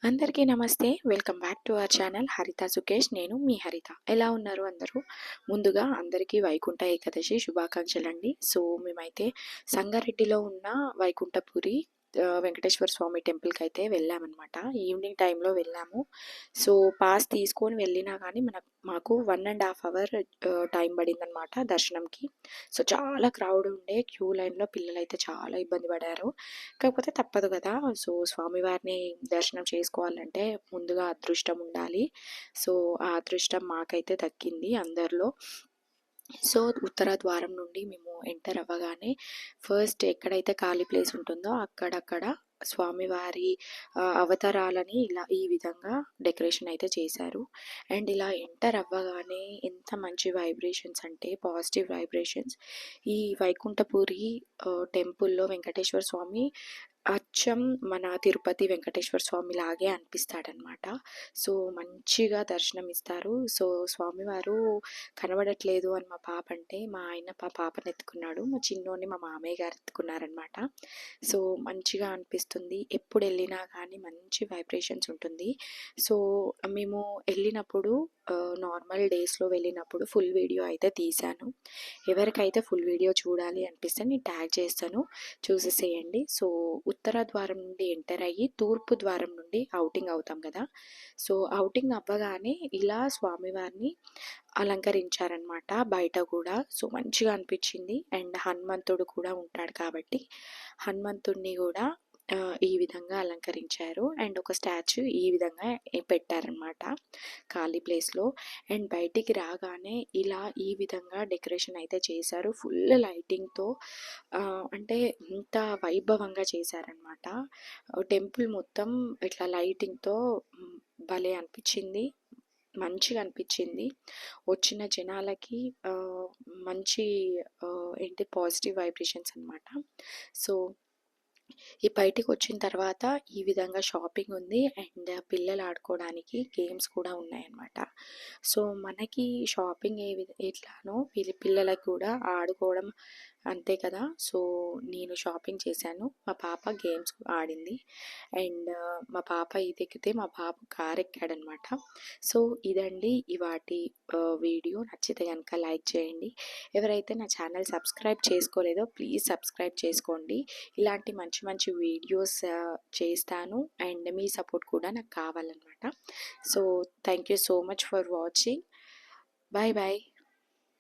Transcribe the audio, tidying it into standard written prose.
అందరికీ నమస్తే. Welcome back to our channel హరిత సుకేష్. నేను మీ హరిత. ఎలా ఉన్నారు అందరూ? ముందుగా అందరికీ వైకుంఠ ఏకాదశి శుభాకాంక్షలండి. సో, మేమైతే సంగారెడ్డిలో ఉన్న వైకుంఠపురి వెంకటేశ్వర స్వామి టెంపుల్‌కైతే వెళ్ళామనమాట. ఈవినింగ్ టైంలో వెళ్ళాము. సో, పాస్ తీసుకొని వెళ్ళినా కానీ మాకు 1½ అవర్ టైం పడిందనమాట దర్శనంకి. సో, చాలా క్రౌడ్ ఉండే క్యూ లైన్‌లో పిల్లలైతే చాలా ఇబ్బంది పడారు. కాకపోతే తప్పదు కదా! సో, స్వామివారిని దర్శనం చేసుకోవాలంటే ముందుగా అదృష్టం ఉండాలి. సో, ఆ అదృష్టం మాకైతే దక్కింది అందరిలో. సో, ఉత్తర ద్వారం నుండి మేము ఎంటర్ అవ్వగానే ఫస్ట్ ఎక్కడైతే ఖాళీ ప్లేస్ ఉంటుందో అక్కడక్కడ స్వామివారి అవతారాలని ఇలా ఈ విధంగా డెకరేషన్ అయితే చేశారు. అండ్ ఇలా ఎంటర్ అవ్వగానే ఎంత మంచి వైబ్రేషన్స్ అంటే పాజిటివ్ వైబ్రేషన్స్. ఈ వైకుంఠపురి టెంపుల్‌లో వెంకటేశ్వర స్వామి అచ్చం మన తిరుపతి వెంకటేశ్వర స్వామి లాగే అనిపిస్తాడనమాట. సో, మంచిగా దర్శనం ఇస్తారు. సో, స్వామివారు కనబడట్లేదు అని మా పాప అంటే, మా ఆయన పాపని ఎత్తుకున్నాడు. మా చిన్నోడిని మా మామయ్య గారు ఎత్తుకున్నారనమాట. సో, మంచిగా అనిపిస్తుంది. ఎప్పుడు వెళ్ళినా కానీ మంచి వైబ్రేషన్స్ ఉంటుంది. సో, మేము వెళ్ళినప్పుడు నార్మల్ డేస్‌లో వెళ్ళినప్పుడు ఫుల్ వీడియో అయితే తీశాను. ఎవరికైతే ఫుల్ వీడియో చూడాలి అనిపిస్తే నేను ట్యాగ్ చేస్తాను, చూసేసేయండి. సో, ఉత్తర ద్వారం నుండి ఎంటర్ అయ్యి తూర్పు ద్వారం నుండి ఔటింగ్ అవుతాం కదా! సో, ఔటింగ్ అవ్వగానే ఇలా స్వామివారిని అలంకరించారనమాట బయట కూడా. సో, మంచిగా అనిపించింది. అండ్ హనుమంతుడు కూడా ఉంటాడు కాబట్టి హనుమంతుడిని కూడా ఈ విధంగా అలంకరించారు. అండ్ ఒక స్టాచ్యూ ఈ విధంగా పెట్టారనమాట ఖాళీ ప్లేస్‌లో. అండ్ బయటికి రాగానే ఇలా ఈ విధంగా డెకరేషన్ అయితే చేశారు. ఫుల్ లైటింగ్‌తో అంటే ఇంత వైభవంగా చేశారనమాట. టెంపుల్ మొత్తం ఇట్లా లైటింగ్‌తో భలే అనిపించింది. మంచిగా అనిపించింది. వచ్చిన జనాలకి మంచి ఏంటి పాజిటివ్ వైబ్రేషన్స్ అనమాట. సో, ఈ బయటికొచ్చిన తర్వాత ఈ విధంగా షాపింగ్ ఉంది. అండ్ పిల్లలు ఆడుకోవడానికి గేమ్స్ కూడా ఉన్నాయన్నమాట. సో, మనకి షాపింగ్ ఎట్లానో పిల్లలకు కూడా ఆడుకోవడం అంతే కదా! సో, నేను షాపింగ్ చేశాను. మా పాప గేమ్స్ ఆడింది. అండ్ మా పాప ఇదెక్కితే మా బాబు కారెక్కాడనమాట. సో, ఇదండి ఇవాటి వీడియో. నచ్చితే గనుక లైక్ చేయండి. ఎవరైతే నా ఛానల్ సబ్స్క్రైబ్ చేసుకోలేదో ప్లీజ్ సబ్స్క్రైబ్ చేసుకోండి. ఇలాంటి మంచి మంచి వీడియోస్ చేస్తాను. అండ్ మీ సపోర్ట్ కూడా నాకు కావాలన్నమాట. So, thank you so much for watching. Bye bye.